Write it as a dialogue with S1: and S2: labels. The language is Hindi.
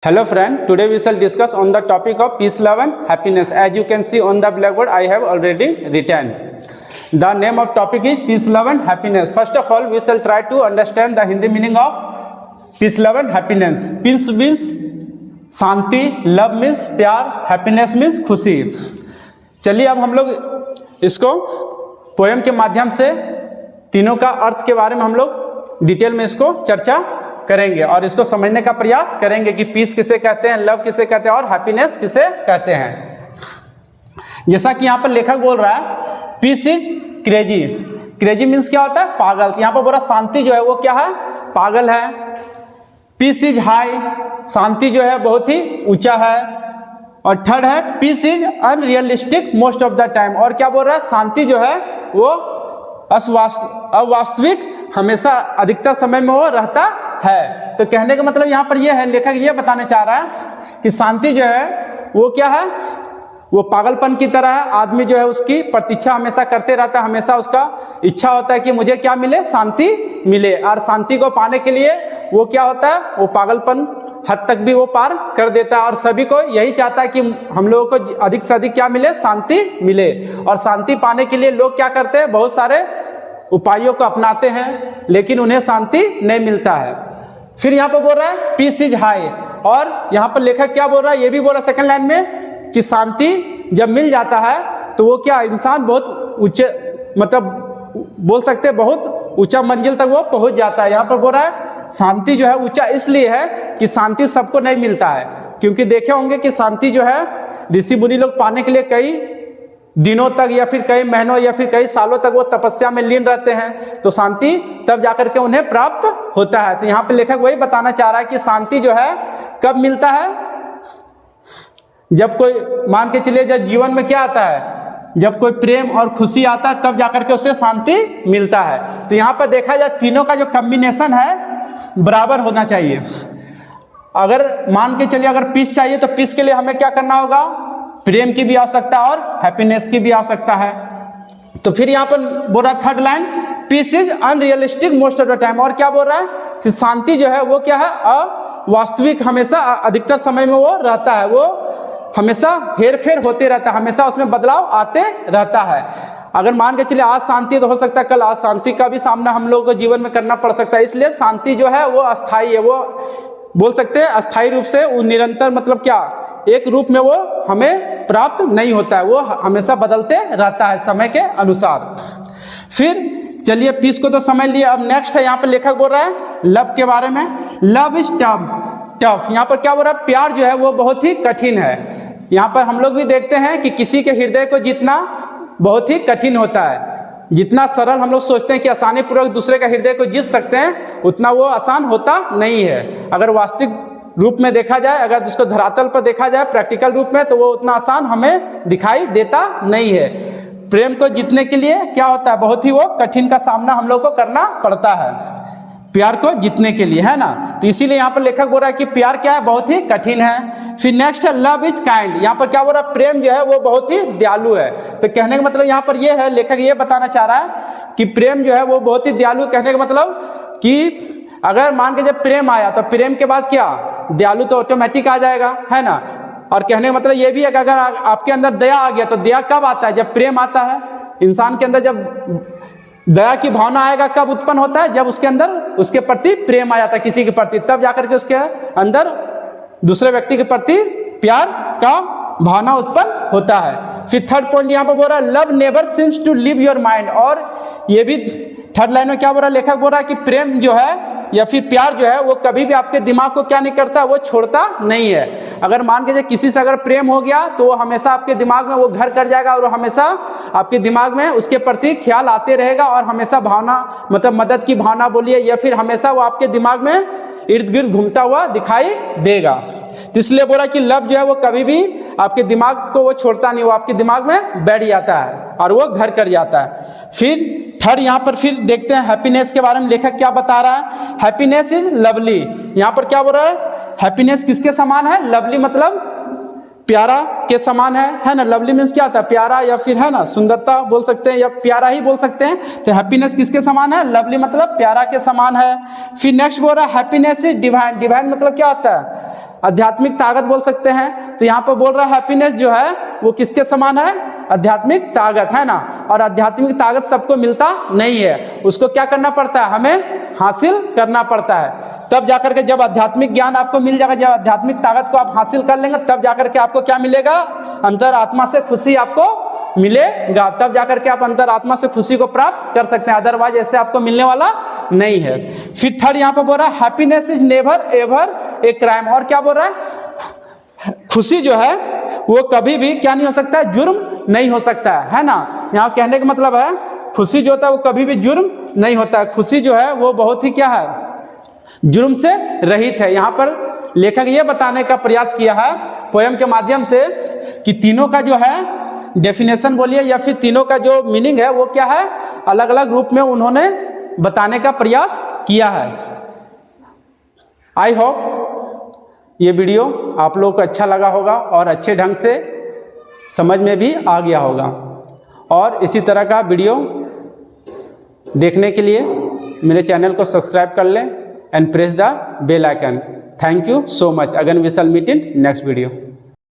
S1: Hello friend, today we shall discuss on the topic of peace, love and happiness. As you can see on the blackboard, I have already written. The name of topic is peace, love and happiness. First of all, we shall try to understand the Hindi meaning of peace, love and happiness. Peace means Shanti, love means प्यार, happiness means खुशी. चलिए अब हम लोग इसको पोएम के माध्यम से तीनों का अर्थ के बारे में हम लोग डिटेल में इसको चर्चा करेंगे और इसको समझने का प्रयास करेंगे कि पीस किसे कहते हैं, लव किसे कहते हैं और हैप्पीनेस किसे कहते हैं। जैसा कि यहाँ पर लेखक बोल रहा है, peace is crazy. Crazy means क्या होता है? पागल। तो यहाँ पर बोला शांति जो है वो क्या है? पागल है। पीस इज हाई, शांति जो है बहुत ही ऊंचा है। और थर्ड है peace is unrealistic most of the time. और क्या बोल रहा है? शांति जो है वो अवास्तविक हमेशा अधिकतर समय में वो रहता है। तो कहने का मतलब यहाँ पर ये है, लेखक ये बताने चाह रहा है कि शांति जो है वो क्या है? वो पागलपन की तरह है। आदमी जो है उसकी प्रतीक्षा हमेशा करते रहता है, हमेशा उसका इच्छा होता है कि मुझे क्या मिले? शांति मिले। और शांति को पाने के लिए वो क्या होता है? वो पागलपन हद तक भी वो पार कर देता है। और सभी को यही चाहता है कि हम लोगों को अधिक से अधिक क्या मिले? शांति मिले। और शांति पाने के लिए लोग क्या करते हैं? बहुत सारे उपायों को अपनाते हैं, लेकिन उन्हें शांति नहीं मिलता है। फिर यहाँ पर बोल रहा है पीस इज हाई। और यहाँ पर लेखक क्या बोल रहा है? ये भी बोल रहा है सेकंड लाइन में कि शांति जब मिल जाता है तो वो क्या, इंसान बहुत ऊंचे, मतलब बोल सकते हैं बहुत ऊंचा मंजिल तक वो पहुंच जाता है। यहाँ पर बोल रहा है शांति जो है ऊंचा इसलिए है कि शांति सबको नहीं मिलता है। क्योंकि देखे होंगे कि शांति जो है ऋषि मुनि लोग पाने के लिए कई दिनों तक या फिर कई महीनों या फिर कई सालों तक वो तपस्या में लीन रहते हैं। तो शांति तब जाकर के उन्हें प्राप्त होता है। तो यहाँ पे लेखक वही बताना चाह रहा है कि शांति जो है कब मिलता है? जब कोई, मान के चलिए जब जीवन में क्या आता है, जब कोई प्रेम और खुशी आता है तब जाकर के उसे शांति मिलता है। तो यहाँ पर देखा जाए तीनों का जो कॉम्बिनेशन है बराबर होना चाहिए। अगर मान के चलिए अगर पीस चाहिए तो पीस के लिए हमें क्या करना होगा? प्रेम की भी आवश्यकता और हैप्पीनेस की भी आवश्यकता है। तो फिर यहाँ पर बोल रहा है third line, peace is unrealistic most of the time. और क्या बोल रहा है कि शांति जो है वो क्या है? अवास्तविक हमेशा अधिकतर समय में वो रहता है। वो हमेशा हेर फेर होते रहता है, हमेशा उसमें बदलाव आते रहता है। अगर मान के चलिए आज शांति तो हो सकता है कल अशांति का भी सामना हम लोगों को जीवन में करना पड़ सकता है। इसलिए शांति जो है वो अस्थायी है। वो बोल सकते हैं अस्थायी रूप से, वो निरंतर मतलब क्या, एक रूप में वो हमें प्राप्त नहीं होता है। वो हमेशा बदलते रहता है समय के अनुसार। फिर चलिए पीस को तो समझ लिए। अब नेक्स्ट है यहाँ पर लेखक बोल रहा है लव के बारे में। Love is tough. यहाँ पर क्या बोल रहा है? प्यार जो है वो बहुत ही कठिन है। यहाँ पर हम लोग भी देखते हैं कि किसी के हृदय को जीतना बहुत ही कठिन होता है। जितना सरल हम लोग सोचते हैं कि आसानी पूर्वक दूसरे का हृदय को जीत सकते हैं, उतना वो आसान होता नहीं है। अगर वास्तविक रूप में देखा जाए, अगर उसको धरातल पर देखा जाए प्रैक्टिकल रूप में, तो वो उतना आसान हमें दिखाई देता नहीं है। प्रेम को जीतने के लिए क्या होता है? बहुत ही वो कठिन का सामना हम लोग को करना पड़ता है प्यार को जीतने के लिए, है ना। तो इसीलिए यहाँ पर लेखक बोल रहा है कि प्यार क्या है? बहुत ही कठिन है। फिर नेक्स्ट है लव इज काइंड। यहाँ पर क्या बोल रहा है? प्रेम जो है वो बहुत ही दयालु है। तो कहने का मतलब यहाँ पर ये है, लेखक ये बताना चाह रहा है कि प्रेम जो है वो बहुत ही दयालु। कहने का मतलब कि अगर मान के जब प्रेम आया तो प्रेम के बाद क्या, दयालु तो ऑटोमेटिक आ जाएगा, है ना। और कहने का मतलब ये भी है कि अगर आपके अंदर दया आ गया तो दया कब आता है? जब प्रेम आता है। इंसान के अंदर जब दया की भावना आएगा कब उत्पन्न होता है? जब उसके अंदर उसके प्रति प्रेम आ जाता है किसी के प्रति, तब जाकर के उसके अंदर दूसरे व्यक्ति के प्रति प्यार का भावना उत्पन्न होता है। फिर थर्ड पॉइंट यहाँ पर बोल रहा है love never seems to leave your mind. और ये भी थर्ड लाइन में क्या बोल रहा है? लेखक बोल रहा है कि प्रेम जो है या फिर प्यार जो है वो कभी भी आपके दिमाग को क्या नहीं करता? वो छोड़ता नहीं है। अगर मान के किसी से अगर प्रेम हो गया तो वो हमेशा आपके दिमाग में वो घर कर जाएगा और हमेशा आपके दिमाग में उसके प्रति ख्याल आते रहेगा और हमेशा भावना, मतलब मदद की भावना बोलिए, या फिर हमेशा वो आपके दिमाग में इर्द गिर्द घूमता हुआ दिखाई देगा। तो इसलिए बोला कि लव जो है वो कभी भी आपके दिमाग को वो छोड़ता नहीं, वो आपके दिमाग में बैठ जाता है और वो घर कर जाता है। फिर थर्ड यहाँ पर फिर देखते हैं हैप्पीनेस के बारे में लेखक क्या बता रहा है। Happiness is lovely. यहाँ पर क्या बोल रहा है? हैप्पीनेस किसके समान है? लवली मतलब प्यारा के समान है ना। लवली मीन्स क्या होता है? प्यारा, या फिर है ना सुंदरता बोल सकते हैं, या प्यारा ही बोल सकते हैं। तो हैप्पीनेस किसके समान है? लवली मतलब प्यारा के समान है। फिर नेक्स्ट बोल रहा है हैप्पीनेस इज डिवाइन। डिवाइन मतलब क्या होता है? आध्यात्मिक ताकत बोल सकते हैं। तो यहाँ पर बोल रहा है हैप्पीनेस जो है वो किसके समान है, आध्यात्मिक ताकत, है ना। और आध्यात्मिक ताकत सबको मिलता नहीं है, उसको क्या करना पड़ता है, हमें हासिल करना पड़ता है। तब जाकर के जब आध्यात्मिक ज्ञान आपको मिल जाएगा, जब आध्यात्मिक ताकत को आप हासिल कर लेंगे, तब जाकर के आपको क्या मिलेगा, अंतरात्मा से खुशी आपको मिलेगा। तब जाकर के आप अंतरात्मा से खुशी को प्राप्त कर सकते हैं, अदरवाइज ऐसे आपको मिलने वाला नहीं है। फिर थर्ड यहाँ पर बोल रहा है happiness is never ever a crime. और क्या बोल रहा है, खुशी जो है वो कभी भी क्या नहीं हो सकता है, जुर्म नहीं हो सकता है ना। यहाँ कहने का मतलब है खुशी जो होता है वो कभी भी जुर्म नहीं होता है। खुशी जो है वो बहुत ही क्या है, जुर्म से रहित है। यहाँ पर लेखक ये बताने का प्रयास किया है पोयम के माध्यम से कि तीनों का जो है डेफिनेशन बोलिए या फिर तीनों का जो मीनिंग है वो क्या है, अलग अलग रूप में उन्होंने बताने का प्रयास किया है। आई होप ये वीडियो आप लोगों को अच्छा लगा होगा और अच्छे ढंग से समझ में भी आ गया होगा। और इसी तरह का वीडियो देखने के लिए मेरे चैनल को सब्सक्राइब कर लें and press the bell icon. Thank you so much. Again we shall meet in next video.